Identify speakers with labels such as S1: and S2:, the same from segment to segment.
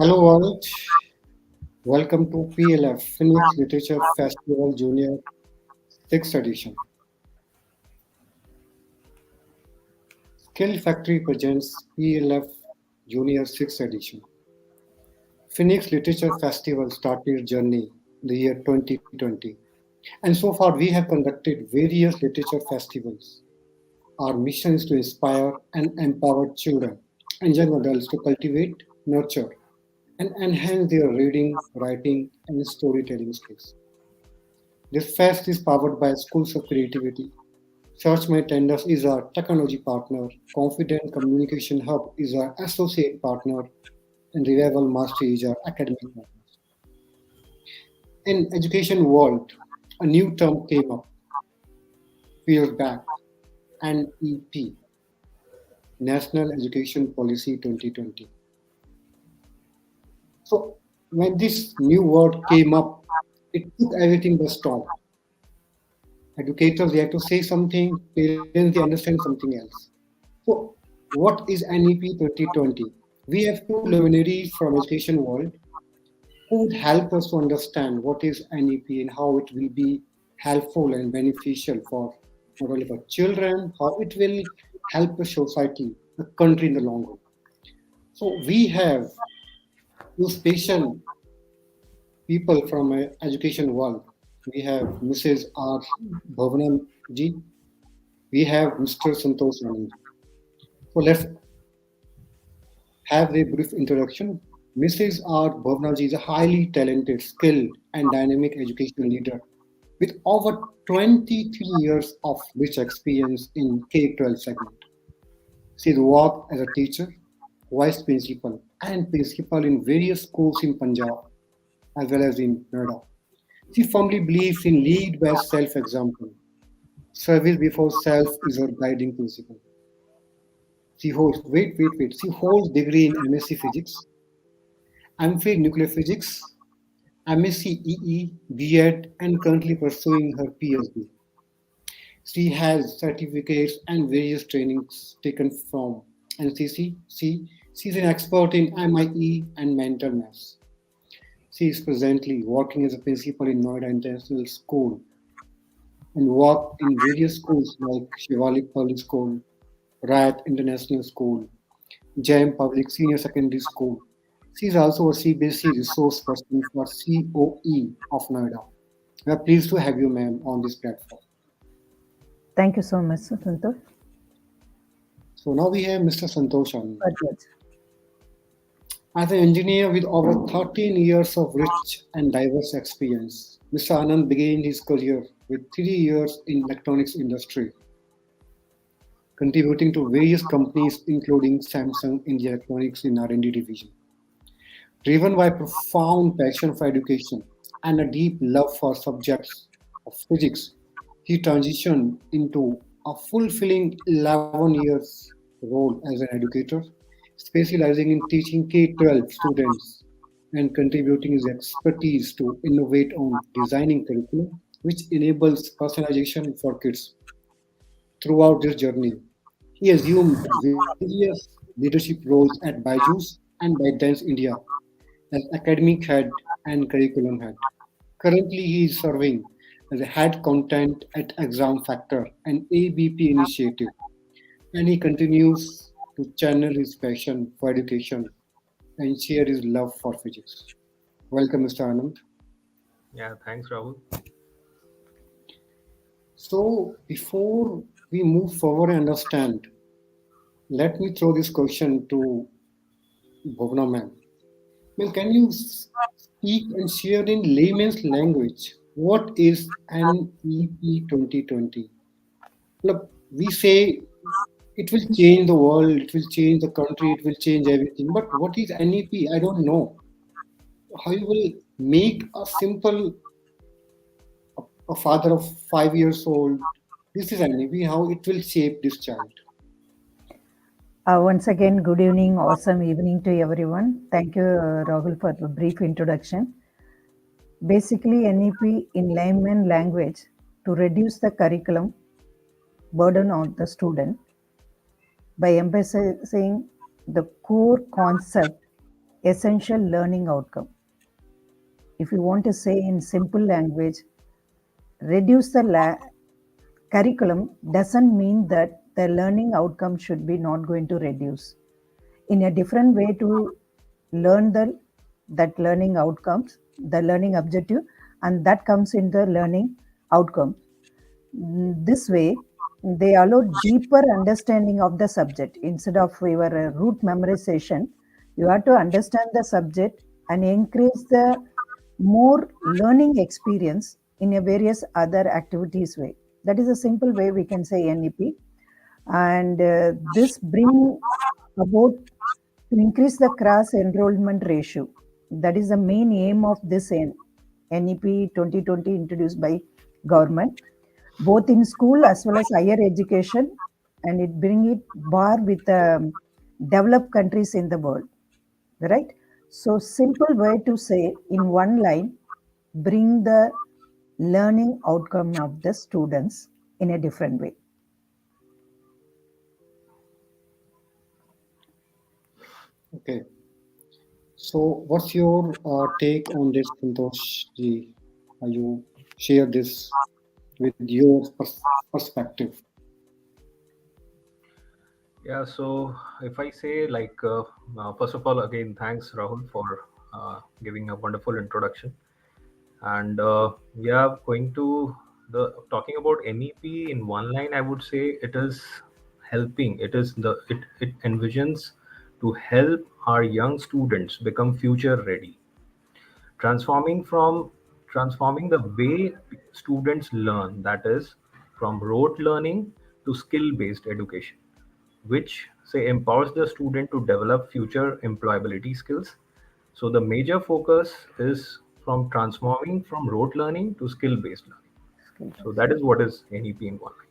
S1: Hello all, welcome to PLF Phoenix Literature Festival Junior 6th edition. Skill Factory presents PLF Junior 6th edition. Phoenix Literature Festival started its journey in the year 2020, and so far we have conducted various literature festivals. Our mission is to inspire and empower children and young adults to cultivate, nurture, and enhance their reading, writing, and storytelling skills. This fest is powered by Schools of Creativity. Search My Tenders is our technology partner. Confident Communication Hub is our associate partner. And Revival Mastery is our academic partner. In education world, a new term came up years back, NEP, National Education Policy 2020. So when this new word came up, it took everything by storm. Educators, they have to say something, parents, they understand something else. So, what is NEP 2020? We have two luminaries from education world who would help us to understand what is NEP and how it will be helpful and beneficial for not only for children, how it will help the society, the country in the long run. So, we have two special people from education world. We have Mrs. R. Bhavana ji, we have Mr. Santosh Anand. So let's have a brief introduction. Mrs. R. Bhavnaji is a highly talented, skilled, and dynamic education leader with over 23 years of rich experience in K-12 segment. She has worked as a teacher, vice principal, and principal in various schools in Punjab as well as in Noida. She firmly believes in lead by self-example. Service before self is her guiding principle. She holds degree in MSc Physics, MPhil Nuclear Physics, MSc EE, B.Ed, and currently pursuing her PhD. She has certificates and various trainings taken from NCC. She's an expert in MIE and mental maths. She is presently working as a principal in Noida International School and worked in various schools like Shivalik Public School, Rayat International School, JAM Public Senior Secondary School. She is also a CBSE resource person for COE of Noida. We are pleased to have you, ma'am, on this platform.
S2: Thank you so much, Santosh.
S1: So now we have Mr. Santosh Anand.
S2: Yes.
S1: As an engineer with over 13 years of rich and diverse experience, Mr. Anand began his career with 3 years in electronics industry, contributing to various companies including Samsung India Electronics in R&D division. Driven by profound passion for education and a deep love for subjects of physics, he transitioned into a fulfilling 11 years role as an educator, specializing in teaching K-12 students and contributing his expertise to innovate on designing curriculum which enables personalization for kids. Throughout this journey, he assumed various leadership roles at Byju's and ByteDance India as academic head and curriculum head. Currently, he is serving as a head content at Exam Factor, an ABP initiative, and he continues to channel his passion for education and share his love for physics. Welcome, Mr. Anand.
S3: Yeah, thanks, Rahul.
S1: So, before we move forward and understand, let me throw this question to Bhuvana ma'am. Well, can you speak and share in layman's language what is NEP 2020? Look, we say it will change the world, it will change the country, it will change everything. But what is NEP? I don't know. How you will make a simple a father of 5 years old? This is NEP. How it will shape this child?
S2: Once again, good evening, awesome evening to everyone. Thank you, Rahul, for the brief introduction. Basically, NEP in layman language to reduce the curriculum burden on the student by emphasizing the core concept essential learning outcome. If you want to say in simple language, reduce the curriculum doesn't mean that the learning outcome should be not going to reduce. In a different way to learn the that learning outcomes, the learning objective, and that comes in the learning outcome. This way, they allow deeper understanding of the subject instead of your root memorization. You have to understand the subject and increase the more learning experience in a various other activities way. That is a simple way we can say NEP, and this bring about to increase the cross enrollment ratio. That is the main aim of this NEP 2020 introduced by government, both in school as well as higher education, and it bring it bar with developed countries in the world, right? So simple way to say in one line, bring the learning outcome of the students in a different way.
S1: Okay. So, what's your take on this, Santosh ji? You share this with your perspective.
S3: Yeah, so if I say first of all, again, thanks Rahul for giving a wonderful introduction. And we are going to the talking about NEP in one line. I would say it is helping. It envisions to help our young students become future ready, transforming from transforming the way students learn, that is from rote learning to skill based education, which say empowers the student to develop future employability skills. So the major focus is from transforming from rote learning to skill based learning.
S2: Skill
S3: So
S2: based.
S3: that is what is NEP in one line.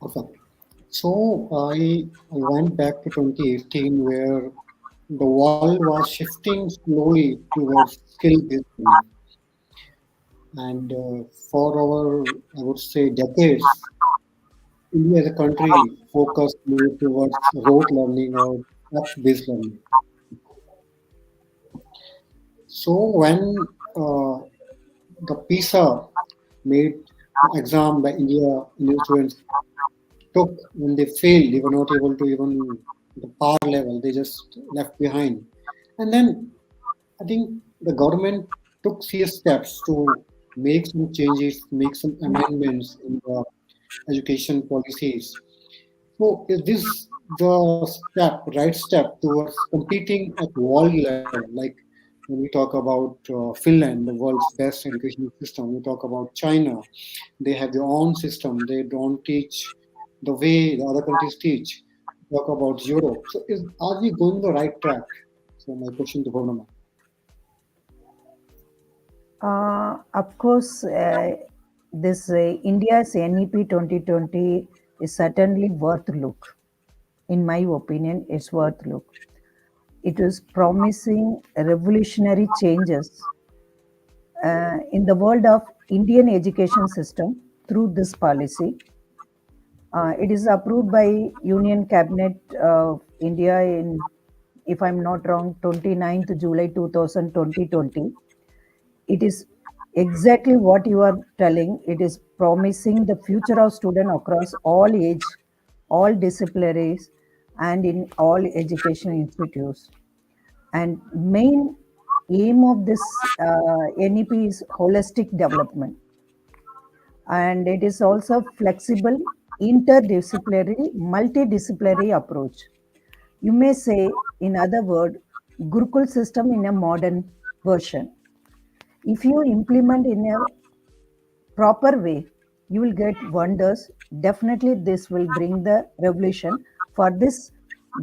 S1: Perfect. So, I went back to 2018 where the world was shifting slowly towards skill-based learning. And for our, I would say, decades, India as a country focused more towards rote learning or app-based learning. So when the PISA made the exam by Indian students took, when they failed, they were not able to even the par level, they just left behind. And then I think the government took serious steps to make some changes, make some amendments in the education policies. So is this the right step towards competing at world level? Like when we talk about Finland, the world's best education system, we talk about China, they have their own system. They don't teach the way the other countries teach. Talk about Europe. So are we going the right track? So my question to Bhavana.
S2: Of course, this India's NEP 2020 is certainly worth look. In my opinion, it's worth look. It is promising revolutionary changes in the world of Indian education system through this policy. It is approved by Union Cabinet of India in, if I'm not wrong, 29th July 2020. It is exactly what you are telling. It is promising the future of student across all age, all disciplinaries, and in all education institutes. And main aim of this NEP is holistic development, and it is also flexible, interdisciplinary, multidisciplinary approach. You may say, in other words, Gurukul system in a modern version. If you implement in a proper way, you will get wonders. Definitely, this will bring the revolution. For this,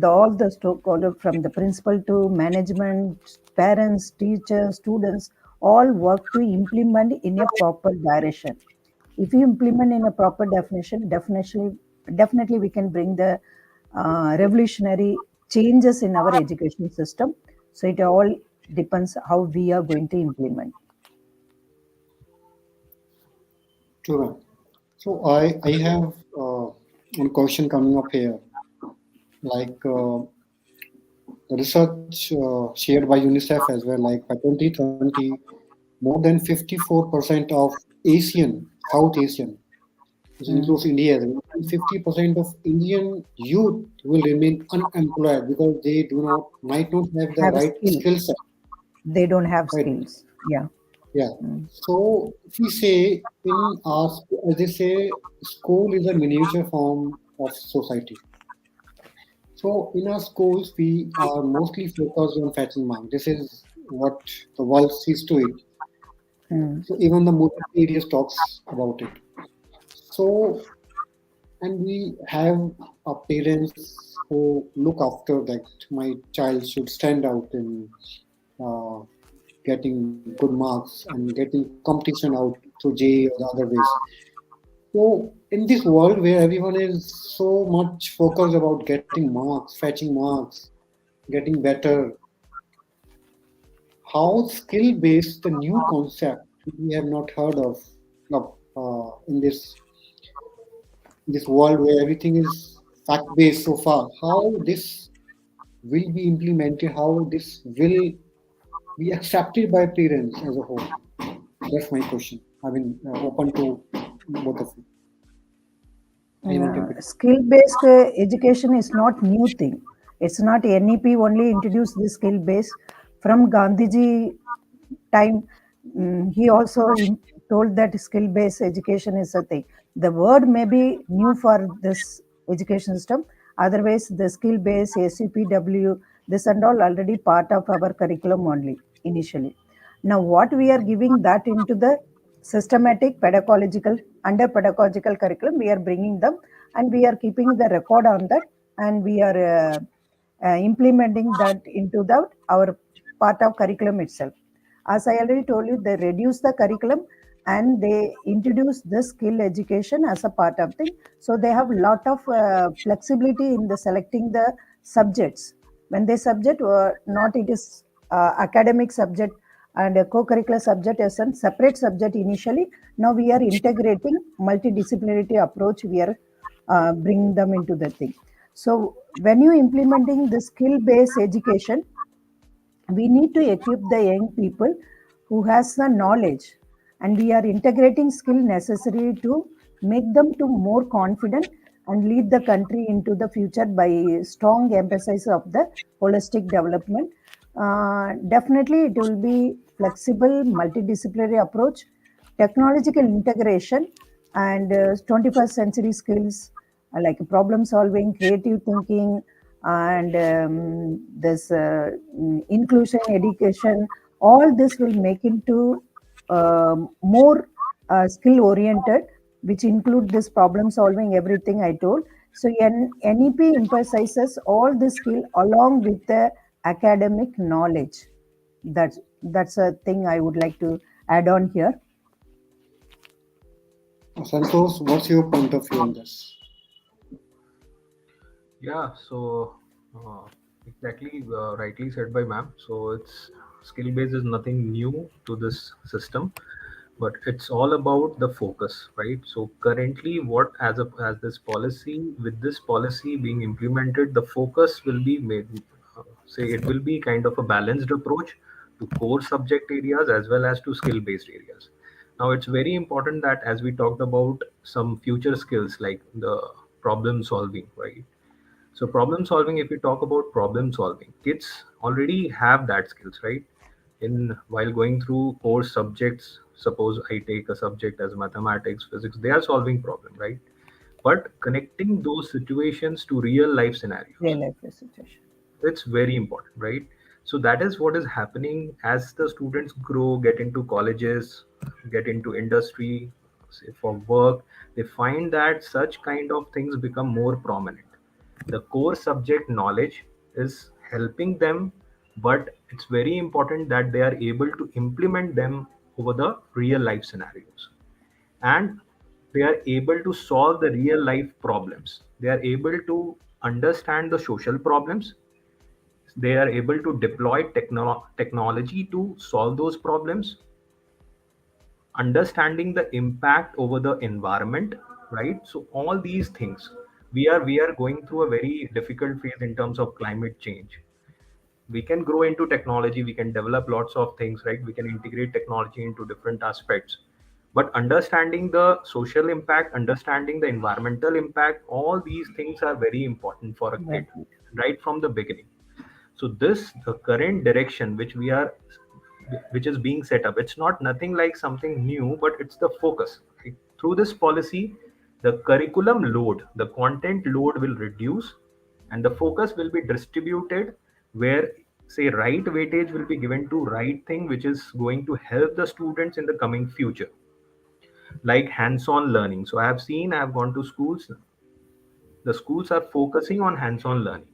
S2: all the stakeholders from the principal to management, parents, teachers, students, all work to implement in a proper direction. If you implement in a proper definition, definitely we can bring the revolutionary changes in our education system. So it all depends how we are going to implement.
S1: True. So I have one question coming up here. Like The research shared by UNICEF as well, like by 2030, more than 54% of Asian, South Asian, which
S2: Mm.
S1: includes India as well, and 50% of Indian youth will remain unemployed because they do not might not have the
S2: Have a
S1: right
S2: skill.
S1: skill set.
S2: They don't have
S1: Right.
S2: skills. Yeah.
S1: Yeah.
S2: Mm.
S1: So if we say in our, as they say, school is a miniature form of society. So in our schools, we are mostly focused on fetching marks. This is what the world sees to it.
S2: Mm.
S1: So even the movie series talks about it. So and we have parents who look after that my child should stand out in uh, getting good marks and getting competition out through J or the other ways. So in this world where everyone is so much focused about getting marks, fetching marks, getting better, how skill-based the new concept we have not heard of in this world where everything is fact-based so far, how this will be implemented, how this will be accepted by parents as a whole. That's my question. I mean, open to both of you. Anyone can pick.
S2: Skill-based education is not new thing. It's not NEP only introduced this skill-based. From Gandhiji time, he also told that skill-based education is a thing. The word may be new for this education system. Otherwise, the skill-based ACPW, this and all already part of our curriculum only initially. Now, what we are giving that into the systematic pedagogical under pedagogical curriculum, we are bringing them and we are keeping the record on that, and we are implementing that into the our part of curriculum itself. As I already told you, they reduce the curriculum and they introduce the skill education as a part of thing. So they have a lot of flexibility in the selecting the subjects. When they subject, not it is academic subject and a co-curricular subject as a separate subject initially. Now we are integrating multidisciplinary approach. We are bringing them into the thing. So when you implementing the skill-based education, we need to equip the young people who has the knowledge, and we are integrating skill necessary to make them to more confident and lead the country into the future by strong emphasis of the holistic development. Definitely it will be flexible multidisciplinary approach, technological integration, and 21st century skills like problem solving, creative thinking, and this inclusion education. All this will make into more skill oriented, which include this problem solving, everything I told. So NEP emphasizes all the skill along with the academic knowledge. That's a thing I would like to add on here.
S1: Santosh, what's your point of view on this?
S3: Yeah, so exactly rightly said by ma'am. So it's skill based is nothing new to this system, but it's all about the focus, right? So currently, what as this policy with this policy being implemented, the focus will be made. Say it will be kind of a balanced approach to core subject areas as well as to skill based areas. Now it's very important that as we talked about some future skills like the problem solving, right? So problem solving, if we talk about problem solving, kids already have that skills, right? In while going through core subjects, suppose I take a subject as mathematics, physics, they are solving problem, right? But connecting those situations to real life
S2: Real
S3: scenarios,
S2: life situation.
S3: it's very important, right? So that is what is happening as the students grow, get into colleges, get into industry, say for work, they find that such kind of things become more prominent. The core subject knowledge is helping them, but it's very important that they are able to implement them over the real life scenarios, and they are able to solve the real life problems. They are able to understand the social problems. They are able to deploy technology to solve those problems, understanding the impact over the environment, right? So all these things, we are going through a very difficult phase in terms of climate change. We can grow into technology, we can develop lots of things, right? We can integrate technology into different aspects, but understanding the social impact, understanding the environmental impact, all these things are very important for a kid
S2: Right.
S3: right from the beginning. So this, the current direction which we are, which is being set up, it's not nothing like something new, but it's the focus. Like, through this policy, the curriculum load, the content load will reduce, and the focus will be distributed where, say, right weightage will be given to right thing which is going to help the students in the coming future, like hands-on learning. So I have seen, I have gone to schools, the schools are focusing on hands-on learning.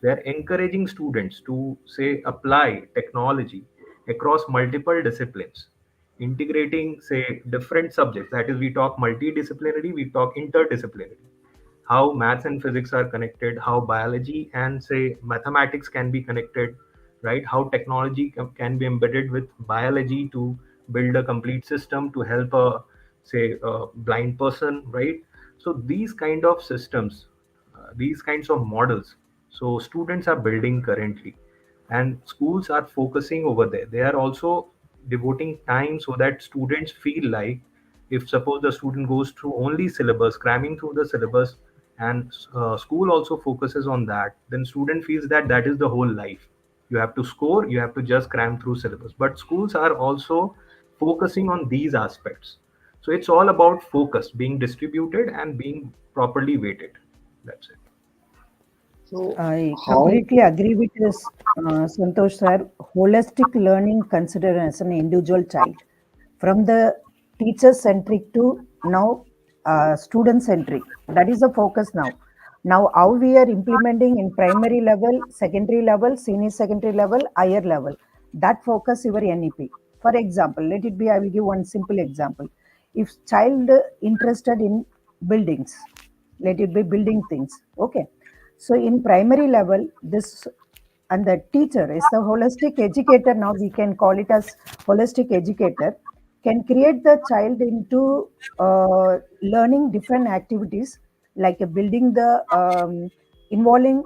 S3: They're encouraging students to, say, apply technology across multiple disciplines, integrating, say, different subjects. That is, we talk multidisciplinary, we talk interdisciplinary. How maths and physics are connected, how biology and, say, mathematics can be connected, right? How technology can be embedded with biology to build a complete system to help a, say, a blind person, right? So these kind of systems, these kinds of models, so students are building currently, and schools are focusing over there. They are also devoting time so that students feel like, if suppose the student goes through only syllabus, cramming through the syllabus, and school also focuses on that, then student feels that that is the whole life. You have to score, you have to just cram through syllabus. But schools are also focusing on these aspects. So it's all about focus being distributed and being properly weighted. That's it.
S1: So
S2: I
S1: how
S2: completely agree with this, Santosh sir. Holistic learning considered as an individual child, from the teacher centric to now student centric. That is the focus now. Now, how we are implementing in primary level, secondary level, senior secondary level, higher level. That focus your NEP. For example, let it be. I will give one simple example. If child interested in buildings, let it be building things. Okay, so in primary level, this and the teacher is the holistic educator. Now we can call it as holistic educator, can create the child into learning different activities like building the involving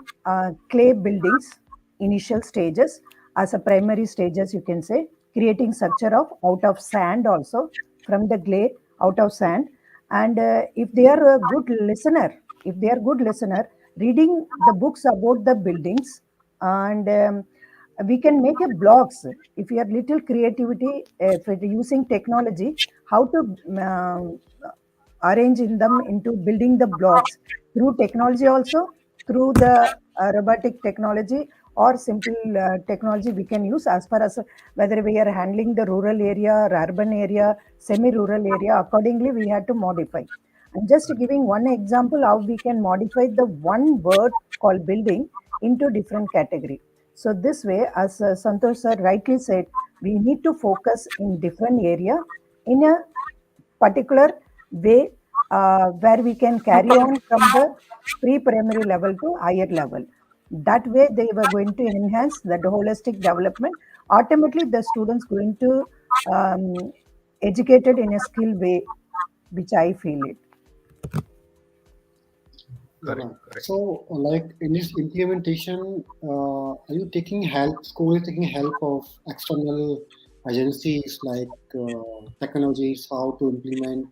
S2: clay buildings, initial stages as a primary stages, you can say, creating structure of out of sand also, from the clay out of sand. And if they are a good listener, if they are good listener, reading the books about the buildings, and we can make a blogs if you are little creativity, if it using technology, how to arrange in them into building the blocks through technology also, through the robotic technology or simple technology we can use, as far as whether we are handling the rural area or urban area, semi rural area, accordingly we had to modify. I'm just giving one example how we can modify the one word called building into different category. So this way, as Santosh sir rightly said, we need to focus in different area in a particular way, where we can carry on from the pre-primary level to higher level. That way, they were going to enhance the holistic development. Ultimately, the students going to um, educated in a skill way, which I feel it.
S3: Correct,
S1: right?
S3: correct.
S1: So like in this implementation, are you taking help? School is taking help of external agencies like technologies, how to implement,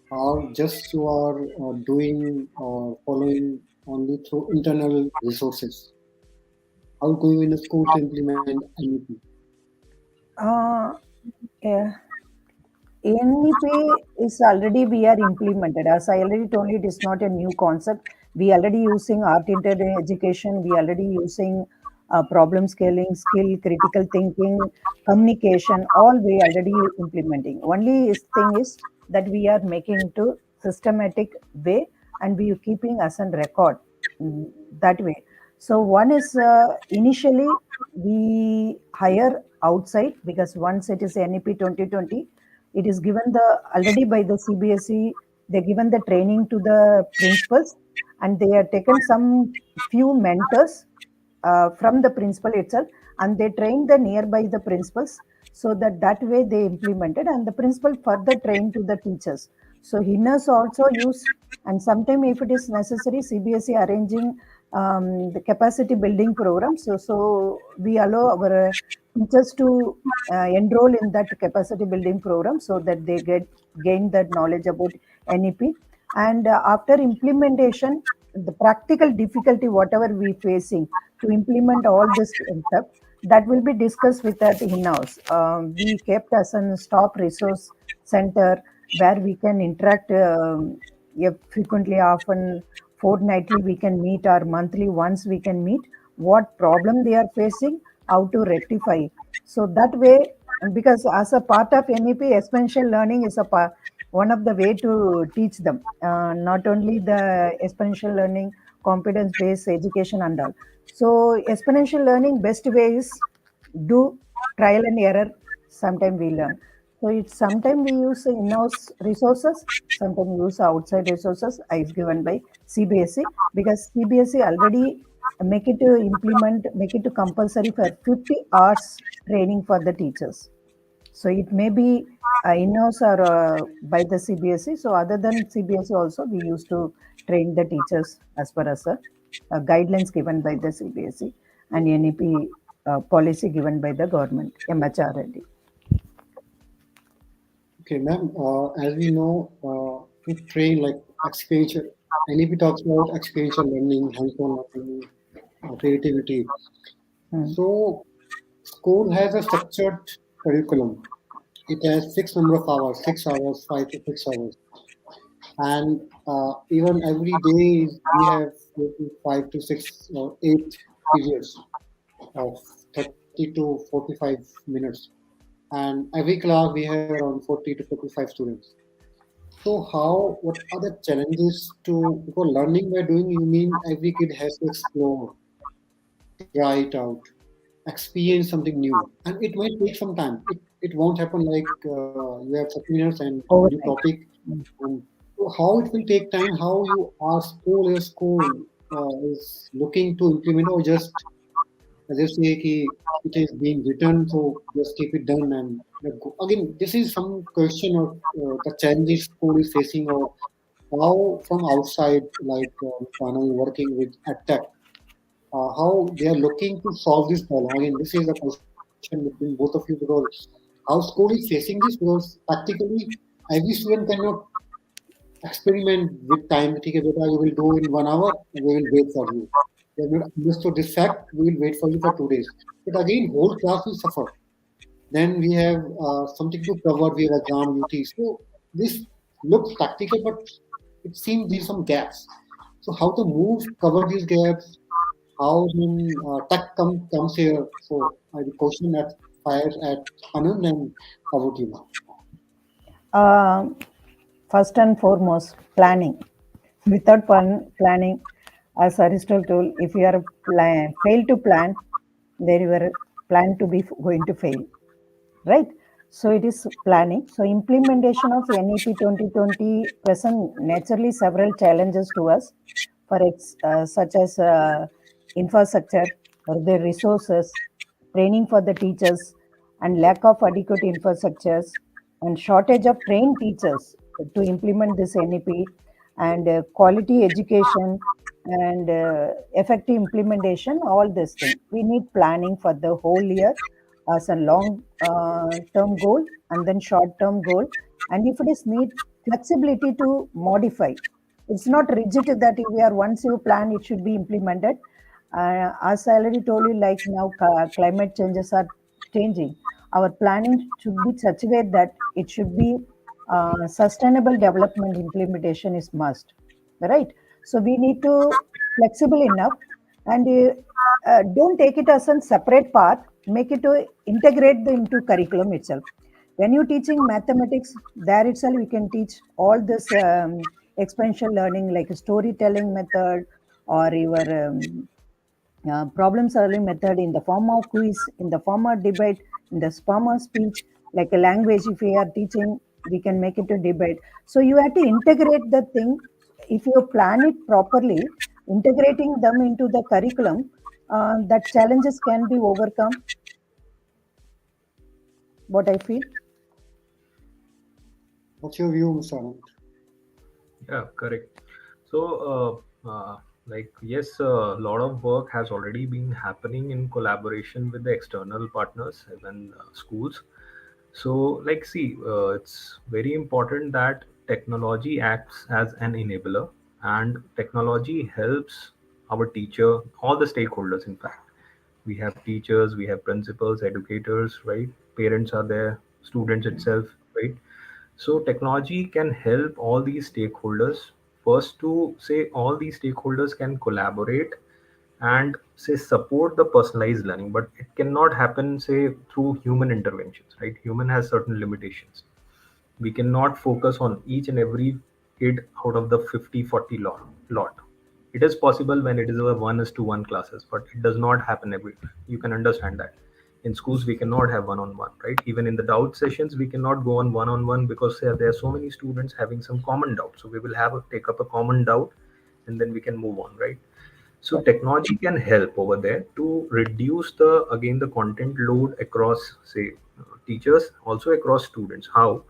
S1: or just you are doing or following only through internal resources? How do you in the school to implement NEP?
S2: Uh, yeah. NEP is already we are implemented. As I already told you, it is not a new concept. We already using art-oriented education. We already using problem scaling, skill, critical thinking, communication. All we already implementing. Only thing is that we are making to systematic way, and we are keeping as a record, mm, that way. So one is initially we hire outside, because once it is NEP 2020, it is given the already by the CBSE. They given the training to the principals, and they have taken some few mentors from the principal itself, and they trained the nearby the principals, so that that way they implemented, and the principal further trained to the teachers. So Hinners also use, and sometime if it is necessary, CBSE arranging the capacity building program. So we allow our teachers to enroll in that capacity building program so that they gain that knowledge about NEP. And after implementation, the practical difficulty, whatever we facing to implement all this stuff, that will be discussed with that in-house. We kept as a stop resource center where we can interact frequently, often fortnightly we can meet, or monthly once we can meet, what problem they are facing, how to rectify. So that way, because as a part of NEP, exponential learning is one of the way to teach them, not only the exponential learning, competence based education and all. So exponential learning best way is do trial and error. Sometimes we learn. So it's sometimes we use in-house resources, sometimes we use outside resources as given by CBSE, because CBSE already make it to implement, make it to compulsory for 50 hours training for the teachers. So it may be in-house or by the CBSE. So other than CBSE also, we used to train the teachers as per as guidelines given by the CBSE and NEP policy given by the government, MHRD.
S1: Okay, ma'am. As we know, to train like experiential, NEP talks about experiential learning, hands-on learning, creativity.
S2: Hmm.
S1: So, school has a structured curriculum. It has fixed number of hours, 6 hours, 5 to 6 hours, and even every day we have maybe 5 to 6 or 8 periods of 30 to 45 minutes, and every class we have around 40 to 45 students. So what are the challenges to, because learning by doing, you mean every kid has to explore, try it out, experience something new, and it might take some time. It won't happen like you have 30 minutes and new
S2: Overnight.
S1: topic.
S2: Hmm.
S1: And so how it will take time, how you are school is looking to implement, or just as you say ki it is being written, so just keep it done and let go. Again, this is some question of the challenges school is facing, or how from outside, like Pranav working with EdTech, how they are looking to solve this problem. Again, this is a question between both of you, because how school is facing this, because practically every student cannot experiment with time. Okay, beta, you will do in 1 hour, and we will wait for you. We have not understood this fact, we will wait for you for 2 days. But again, whole class will suffer. Then we have something to cover, we have exam UT. So this looks practical, but it seems there's some gaps. So how to move, cover these gaps, how then comes here. So I will question that fire at Anand and about you now.
S2: Uh, First and foremost, planning. Without planning, as Aristotle told, if you are fail to plan, then you are planned to be going to fail, right? So it is planning. So implementation of NEP 2020 present naturally several challenges to us, such as infrastructure or the resources, training for the teachers, and lack of adequate infrastructures, and shortage of trained teachers to implement this NEP, and quality education, and effective implementation. All this thing we need planning for the whole year as a long term goal and then short term goal, and if it is need flexibility to modify. It's not rigid that if we are once you plan it should be implemented. As I already told you, like now climate changes are changing, our planning should be such a way that it should be sustainable development. Implementation is must, right? So we need to flexible enough, and don't take it as a separate part, make it to integrate into curriculum itself. When you're teaching mathematics, there itself you can teach all this exponential learning, like storytelling method, or your problem solving method in the form of quiz, in the form of debate, in the form of speech, like a language. If we are teaching, we can make it a debate. So you have to integrate the thing. If you plan it properly, integrating them into the curriculum, that challenges can be overcome. What I feel.
S1: What's your view, Mr. Anand?
S3: Yeah, correct. So, Like, yes, a lot of work has already been happening in collaboration with the external partners, even schools. So, like, see, it's very important that technology acts as an enabler, and technology helps our teacher, all the stakeholders, in fact. We have teachers, we have principals, educators, right? Parents are there, students itself, right? So technology can help all these stakeholders. First, to say all these stakeholders can collaborate and say support the personalized learning, but it cannot happen say through human interventions, right? Human has certain limitations. We cannot focus on each and every kid out of the 50-40 lot. It is possible when it is a 1:1 classes, but it does not happen everywhere. You can understand that in schools we cannot have one-on-one, right? Even in the doubt sessions we cannot go on-one because there are so many students having some common doubt, so we will have a take up a common doubt and then we can move on, right? So
S2: Correct.
S3: technology can help over there to reduce the again the content load across say teachers, also across students. How?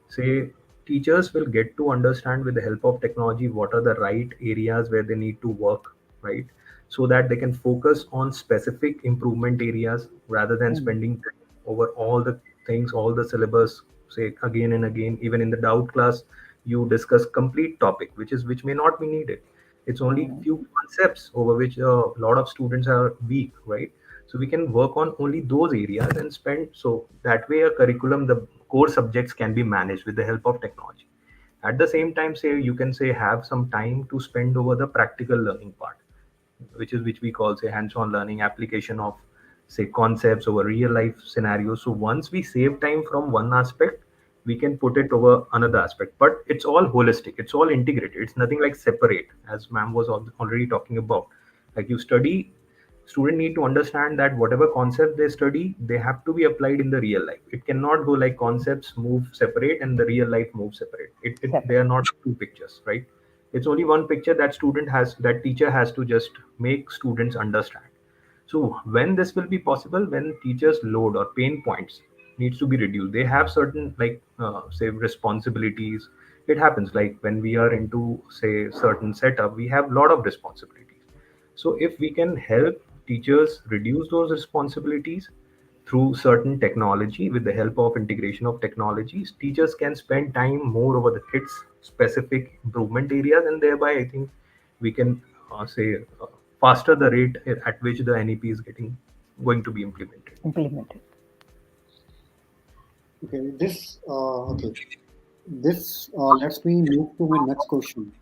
S3: Say teachers will get to understand with the help of technology what are the right areas where they need to work, right? So that they can focus on specific improvement areas rather than
S2: Mm.
S3: spending time over all the things, all the syllabus, say again and again. Even in the doubt class, you discuss complete topic, which may not be needed. It's only
S2: Mm.
S3: few concepts over which a lot of students are weak, right? So we can work on only those areas and spend, so that way a curriculum, the core subjects can be managed with the help of technology. At the same time, say you can say have some time to spend over the practical learning part, which we call say hands-on learning, application of say concepts over real life scenarios. So once we save time from one aspect, we can put it over another aspect, but it's all holistic, it's all integrated, it's nothing like separate, as ma'am was already talking about. Like you study, student need to understand that whatever concept they study, they have to be applied in the real life. It cannot go like concepts move separate and the real life move separate. They
S2: Separate.
S3: are not two pictures, right? It's only one picture that student has, that teacher has to just make students understand. So when this will be possible, when teachers load or pain points needs to be reduced, they have certain like say responsibilities. It happens like when we are into say certain setup, we have a lot of responsibilities. So if we can help teachers reduce those responsibilities through certain technology, with the help of integration of technologies, teachers can spend time more over the kids specific improvement areas, and thereby I think we can say faster the rate at which the NEP is getting going to be implemented.
S2: Implemented.
S1: Okay, okay. This lets me move to my next question.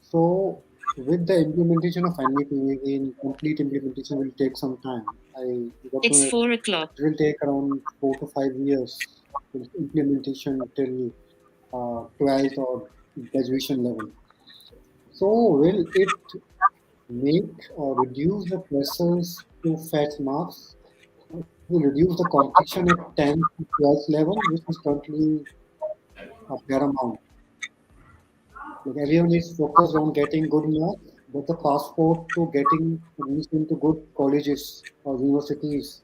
S1: So, with the implementation of NEP, in complete implementation will take some time. I got to
S4: It's
S1: know it
S4: 4 o'clock.
S1: will take around 4 to 5 years for implementation till 12th or graduation level. So, will it make or reduce the pressures to fetch marks? It will reduce the competition at 10th to 12th level, which is currently paramount. Like everyone is focused on getting good marks, but the passport to getting admission to good colleges or universities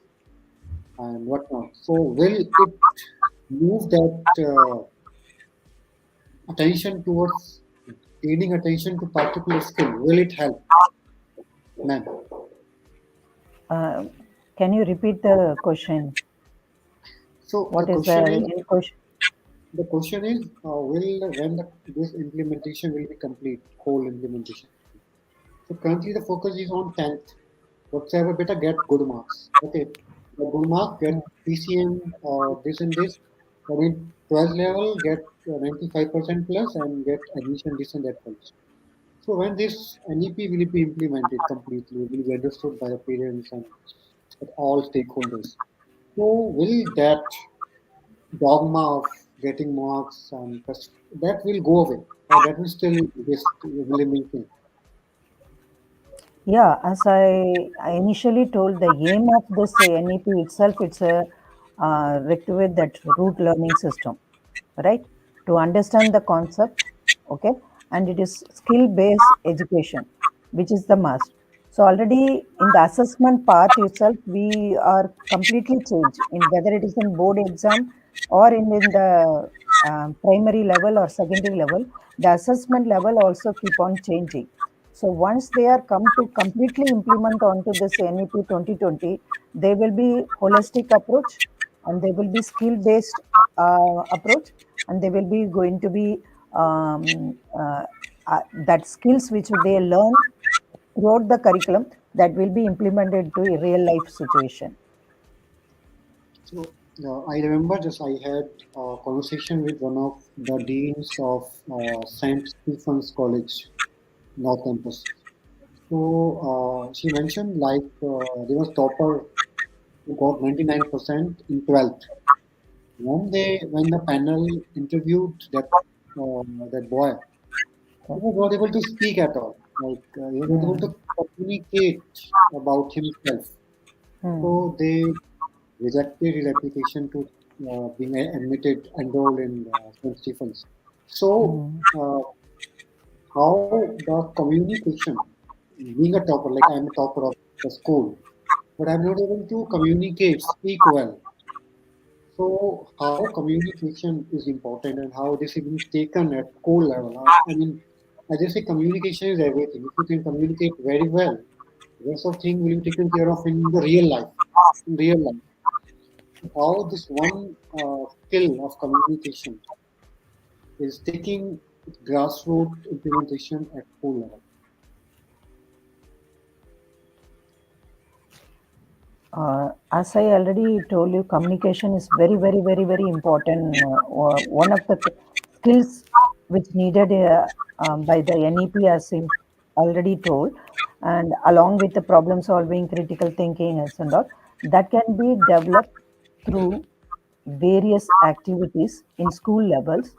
S1: and whatnot. So, will it move that attention towards gaining attention to particular skill? Will it help, ma'am?
S2: Uh, can you repeat the question?
S1: So
S2: What is the end question?
S1: the question is, will when this implementation will be complete, whole implementation. So currently the focus is on 10th. Whatsoever better get good marks. Okay, get good mark, get
S2: Mm.
S1: PCM or this and this. But in 12th level, get 95% plus and get admission this and that college. So when this NEP will be implemented completely, will be understood by the parents and all stakeholders. So will that dogma of getting marks and that will go away, or that will still exist, will maintain?
S2: Yeah, as I initially told, the aim of this NEP itself, it's a reactivate that root learning system, right? To understand the concept, okay, and it is skill-based education, which is the must. So already in the assessment part itself, we are completely changed in whether it is in board exam or in the primary level or secondary level. The assessment level also keep on changing. So once they are come to completely implement onto this NEP 2020, they will be holistic approach, and they will be skill based approach, and they will be going to be that skills which they learn throughout the curriculum, that will be implemented to a real life situation.
S1: So I remember just I had a conversation with one of the deans of St. Stephen's College, North Campus. So she mentioned like there was topper who got 99% in 12th. When the panel interviewed that boy, he was not able to speak at all. Like he was not able to
S2: Mm.
S1: communicate about himself.
S2: Mm.
S1: So they rejected his application to being admitted, enrolled in St. Stephen's. So,
S2: Mm.
S1: how the communication, being a topper, like I'm a topper of the school, but I'm not able to communicate, speak well. So, how communication is important and how this is being taken at school level. I mean, I just say communication is everything. If you can communicate very well, the rest of things will be taken care of in the real life. In real life, how this one skill of communication is taking grassroots implementation at school level.
S2: As I already told you, communication is very, very, very, very important. One of the skills which needed by the NEP, as you already told, and along with the problem solving, critical thinking, and all, that can be developed through various activities in school levels,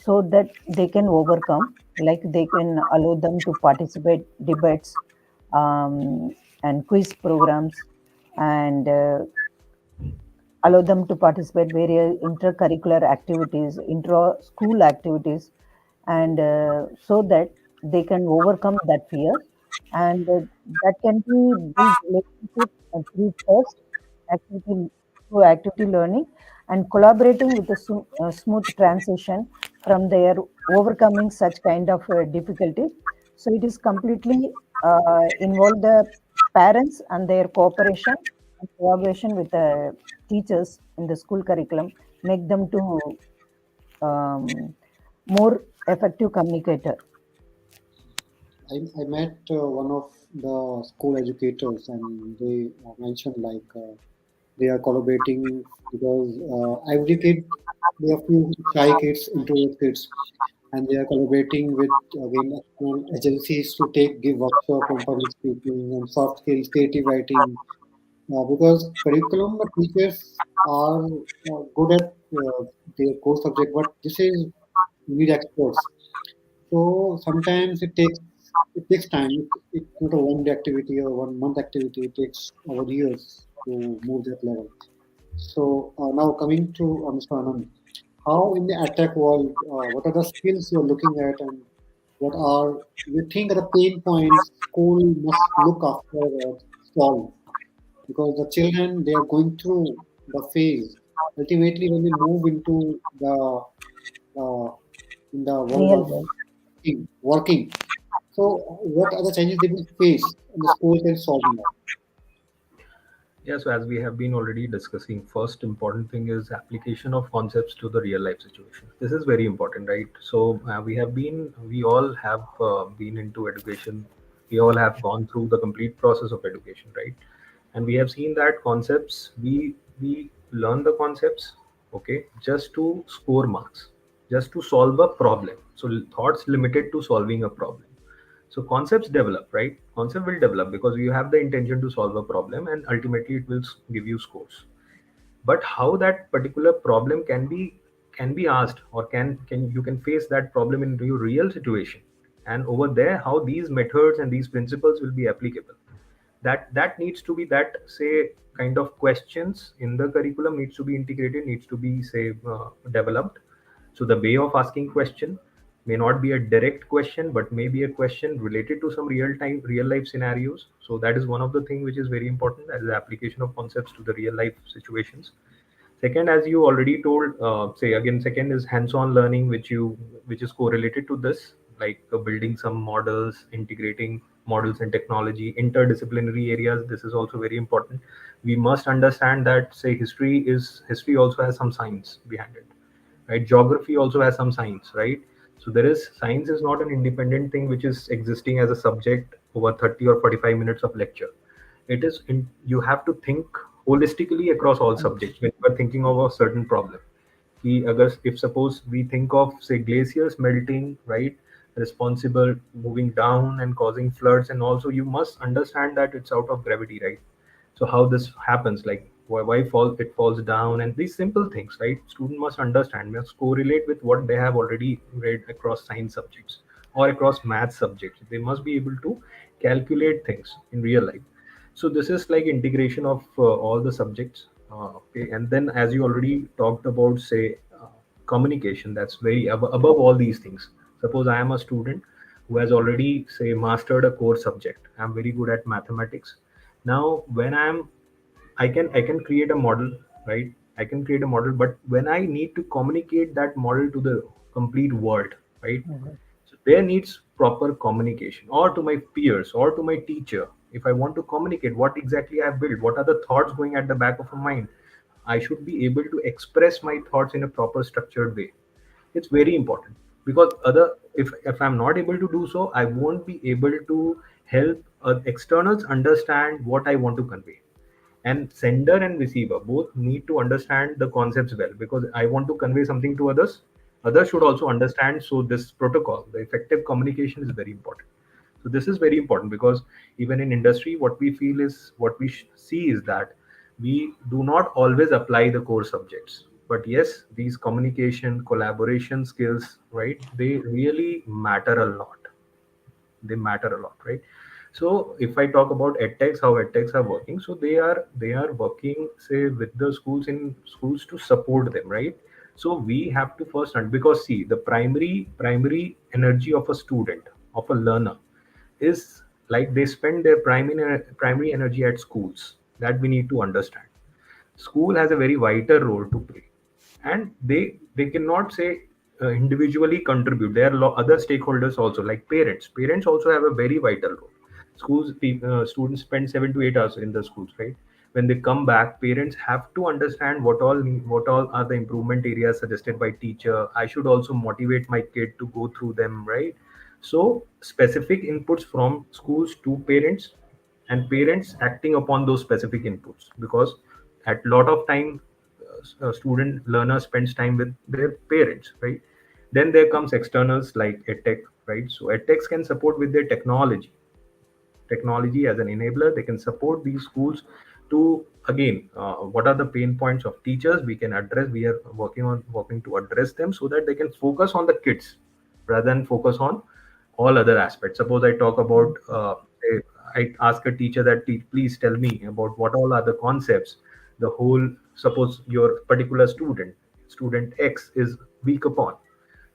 S2: so that they can overcome, like they can allow them to participate debates, and quiz programs, and allow them to participate various intercurricular activities, intra school activities, and so that they can overcome that fear, and that can be build relationship through first activity, through activity learning, and collaborating with a smooth transition from their overcoming such kind of difficulties. So it is completely involve the parents and their cooperation and collaboration with the teachers in the school curriculum, make them to more effective communicator.
S1: I met one of the school educators and they mentioned like they are collaborating because every kid, there are few shy kids, introvert kids, and they are collaborating with again external agencies to give workshop on public speaking and soft skills, creative writing. Because curriculum teachers are good at their core subject, but this is you need experts. So sometimes it takes time. It's not a one day activity or 1 month activity. It takes over years to move that level. So now coming to Mr. Anand, how in the attack world, what are the skills you're looking at, and what are you think are the pain points school must look after or solve? Because the children they are going through the phase. Ultimately, when they move into the uh, in the world
S2: Real
S1: of
S2: world.
S1: working. So, what are the challenges they will face and the school can solve that?
S3: Yeah, so as we have been already discussing, first important thing is application of concepts to the real life situation. This is very important, right? So we all have been into education. We all have gone through the complete process of education, right? And we have seen that concepts, we learn the concepts, okay, just to score marks, just to solve a problem. So thoughts limited to solving a problem. So concepts develop, right? Concept will develop because you have the intention to solve a problem, and ultimately it will give you scores. But how that particular problem can be asked, or can you can face that problem in your real situation, and over there how these methods and these principles will be applicable, that needs to be, that say kind of questions in the curriculum needs to be integrated, needs to be say developed. So the way of asking question may not be a direct question, but maybe a question related to some real life scenarios. So that is one of the things which is very important, as the application of concepts to the real life situations. Second, as you already told, say again, second is hands-on learning, which is correlated to this. like building some models, integrating models and technology, interdisciplinary areas. This is also very important. We must understand that, say, history also has some science behind it, right? Geography also has some science, right? So there is science is not an independent thing which is existing as a subject over 30 or 45 minutes of lecture. You have to think holistically across all subjects when you are thinking of a certain problem. कि अगर if suppose we think of, say, glaciers melting, right, responsible moving down and causing floods, and also you must understand that it's out of gravity, right? So how this happens, like why it falls down, and these simple things, right? Student must understand, must correlate with what they have already read across science subjects or across math subjects. They must be able to calculate things in real life. So this is like integration of all the subjects. Okay, and then as you already talked about, say, communication, that's very above all these things. Suppose I am a student who has already, say, mastered a core subject. I'm very good at mathematics. Now when I can create a model, right? I can create a model, but when I need to communicate that model to the complete world, right?
S2: Mhm.
S3: So there needs proper communication, or to my peers, or to my teacher. If I want to communicate what exactly I've built, what are the thoughts going at the back of my mind, I should be able to express my thoughts in a proper structured way. It's very important, because other if I'm not able to do so, I won't be able to help externals understand what I want to convey. And sender and receiver both need to understand the concepts well, because I want to convey something to others. Others should also understand. So this protocol, the effective communication, is very important. So this is very important, because even in industry, what we feel is, what we see is that we do not always apply the core subjects, but yes, these communication collaboration skills, right, they really matter a lot. They matter a lot, right? So if I talk about edtechs, how edtechs are working, so they are working, say, with the schools, in schools, to support them, right? So we have to first because see, the primary energy of a student, of a learner, is like they spend their primary energy at schools. That we need to understand. School has a very vital role to play, and they cannot say individually contribute. There are other stakeholders also, like parents also have a very vital role. Students spend 7 to 8 hours in the schools, right? When they come back, parents have to understand what all are the improvement areas suggested by teacher. I should also motivate my kid to go through them, right? So specific inputs from schools to parents, and parents acting upon those specific inputs, because at lot of time, a student learner spends time with their parents, right? Then there comes externals like edtech, right? So edtechs can support with their technology as an enabler. They can support these schools to, again, what are the pain points of teachers we can address. We are working to address them, so that they can focus on the kids rather than focus on all other aspects. Suppose I talk about, say, I ask a teacher that, please tell me about what all are the concepts the whole, suppose your particular student X is weak upon.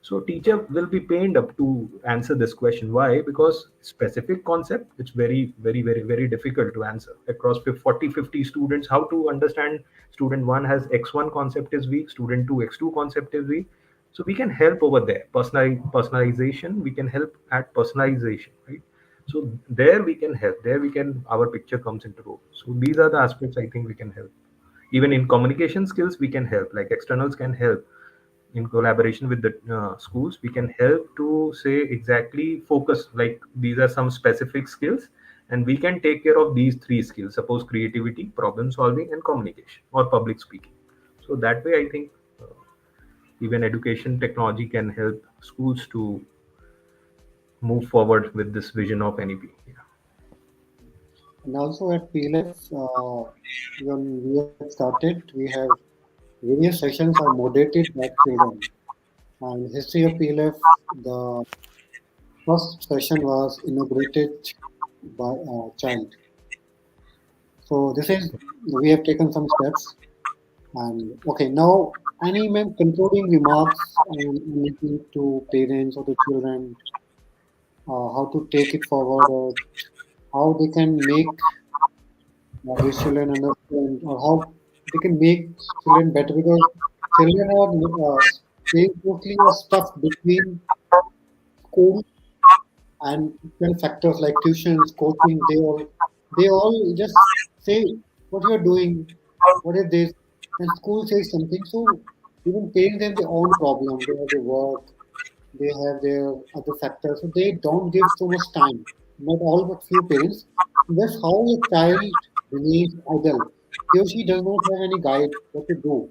S3: So teacher will be pained up to answer this question. Why? Because specific concept, it's very, very, very, very difficult to answer across 40, 50 students. How to understand student one has X1 concept is weak, student two X2 concept is weak. So we can help over there. Personalization, we can help at personalization, right? So there we can help. There we can, our picture comes into role. So these are the aspects I think we can help. Even in communication skills, we can help. Like externals can help in collaboration with the schools. We can help to say exactly focus, like these are some specific skills, and we can take care of these three skills. Suppose creativity, problem solving, and communication or public speaking. So that way I think even education technology can help schools to move forward with this vision of NEP. Yeah.
S1: And also at PLF, when we have started, we have various sessions are moderated by children. And history of PLF, the first session was inaugurated by a child. So this is, we have taken some steps. And okay, now any concluding remarks on anything to parents or to children, how to take it forward, or how they can make these children understand, or how they can make children better, because children are staying totally stuck between school and factors like tuitions, coaching, they all just say what you're doing, what is this, and school says something. So even parents have their own problem. They have their work, they have their other factors, so they don't give so much time. Not all, but few parents. That's how a child remains idle. He or she does not have any guide what to do,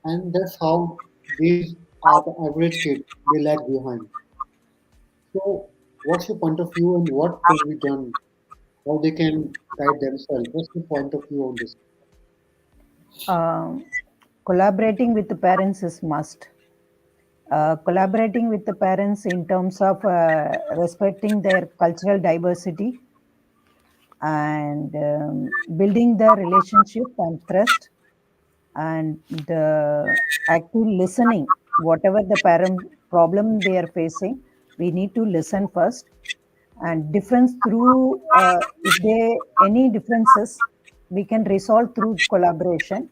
S1: and that's how these are the average kid. They lag behind. So, what's your point of view, and what can be done? How they can guide themselves? What's your point of view on this?
S2: Um, Collaborating with the parents is must. Collaborating with the parents in terms of respecting their cultural diversity and building the relationship and trust and the active listening. Whatever the parent problem they are facing, we need to listen first and difference through if there any differences we can resolve through collaboration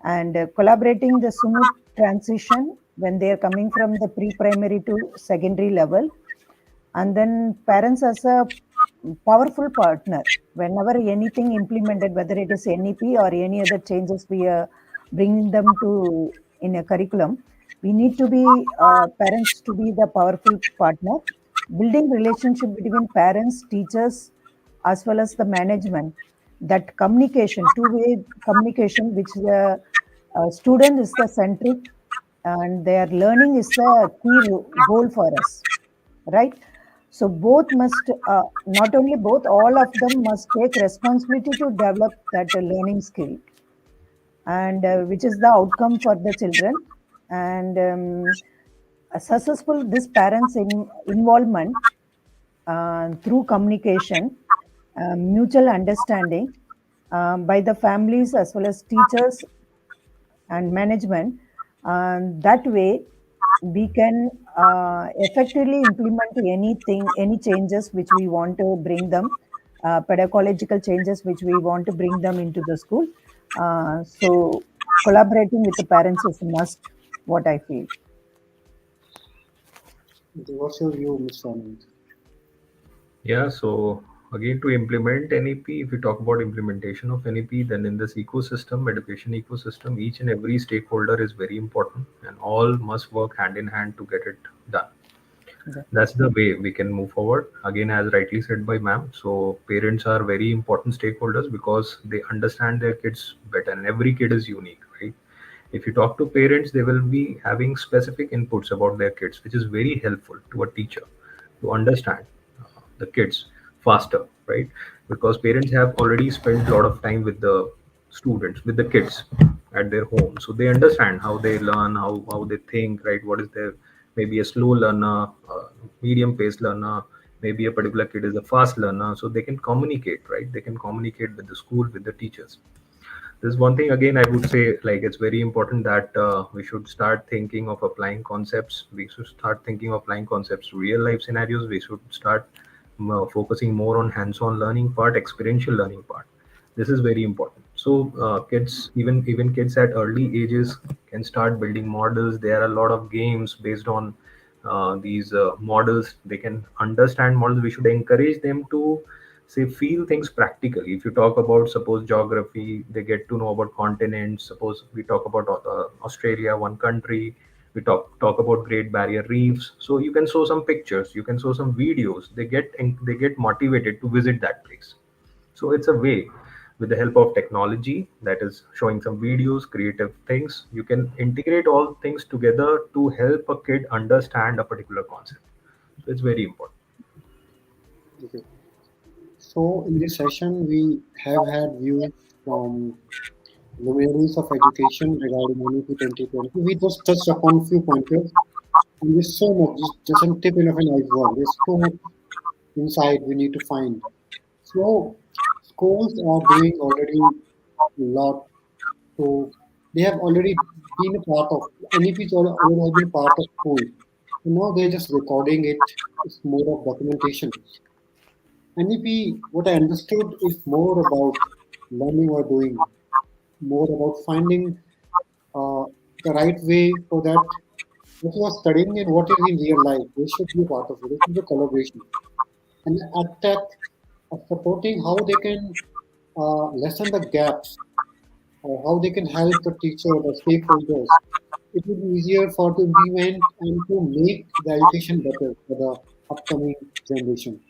S2: and collaborating the smooth transition when they are coming from the pre-primary to secondary level, and then parents as a powerful partner whenever anything implemented, whether it is NEP or any other changes we are bringing them to in a curriculum, we need to be parents to be the powerful partner, building relationship between parents, teachers, as well as the management. That communication, two-way communication, which the student is the centric and their learning is the key goal for us, right? So both must not only both, all of them must take responsibility to develop that learning skill, and which is the outcome for the children. And a successful this parents involvement through communication, mutual understanding by the families as well as teachers and management. That way, we can effectively implement anything, any changes which we want to bring them, pedagogical changes which we want to bring them into the school. So, collaborating with the parents is a must, what I feel.
S1: What's your view, Mr. Anand?
S3: Yeah, so again, to implement NEP, if we talk about implementation of NEP, then in this ecosystem, education ecosystem, each and every stakeholder is very important and all must work hand in hand to get it done.
S2: Yeah.
S3: That's the way we can move forward. Again, as rightly said by ma'am, so parents are very important stakeholders because they understand their kids better and every kid is unique, right? If you talk to parents, they will be having specific inputs about their kids, which is very helpful to a teacher to understand the kids faster, right? Because parents have already spent a lot of time with the students, with the kids at their home, so they understand how they learn, how they think, right? What is their, maybe a slow learner, medium paced learner, maybe a particular kid is a fast learner, so they can communicate, right? They can communicate with the school, with the teachers. There's one thing again I would say, like it's very important that we should start thinking of applying concepts. We should start thinking of applying concepts to real life scenarios. We should start focusing more on hands-on learning part, experiential learning part. This is very important. So kids, even kids at early ages can start building models. There are a lot of games based on these models. They can understand models. We should encourage them to say feel things practically. If you talk about, suppose, geography, they get to know about continents. Suppose we talk about Australia, one country, we talk about Great Barrier Reefs, so you can show some pictures, you can show some videos, they get motivated to visit that place. So it's a way, with the help of technology, that is showing some videos, creative things, you can integrate all things together to help a kid understand a particular concept. So it's very important.
S1: Okay. So, in this session, we have had views from luminaries of education regarding NEP 2020. We just touched upon few pointers, and there's so much, just a tip of an iceberg. There's so much inside we need to find. So, schools are doing already a lot. So, they have already been a part of NEPs already have been part of school. So now they're just recording it. It's more of documentation. NEP, what I understood, is more about learning or doing, more about finding uh, the right way for that. what you are studying and what is in real life. They should be part of it. This is a collaboration. And attack of supporting how they can lessen the gaps or how they can help the teacher, the stakeholders. It will be easier for to implement and to make the education better for the upcoming generation.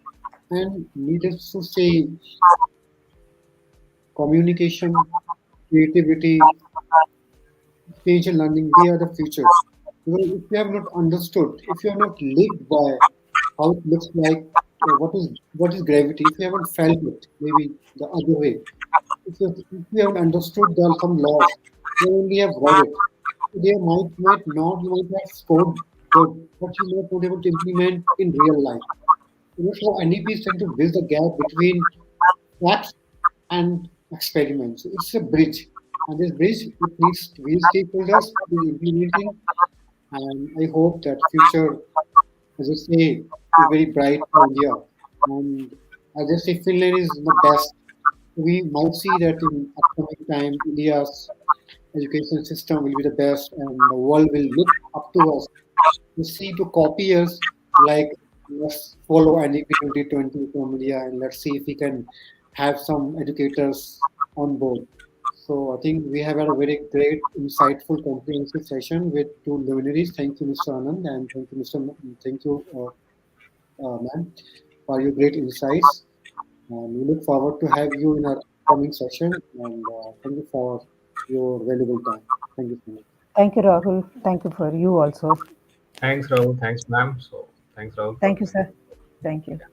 S1: And needless to say, communication, creativity, change and learning, they are the future. Because if you have not understood, if you have not lived by how it looks like, what is gravity, if you haven't felt it, maybe the other way, if you haven't understood some laws, you only have read it. They might not, you might have scored good, but you might not able to implement in real life. So NEP is trying to bridge the gap between facts and experiments. It's a bridge, and this bridge it needs we stakeholders to be implementing. And I hope that future, as I say, is very bright for India. And as I say, Finland is the best. We might see that in upcoming time, India's education system will be the best, and the world will look up to us to see to copy us. Like let's follow NEP 2020 from India, and let's see if we can have some educators on board. So I think we have had a very great, insightful, comprehensive session with two luminaries. Thank you, Mr. Anand, and thank you, Thank you, ma'am, for your great insights. And we look forward to have you in our coming session. And thank you for your valuable time. Thank you so much.
S2: Thank you, Rahul. Thank you for you also.
S3: Thanks, Rahul. Thanks, ma'am. So thanks, Rahul, for
S2: Thank you,
S3: this.
S2: sir. Thank you.
S3: Yeah.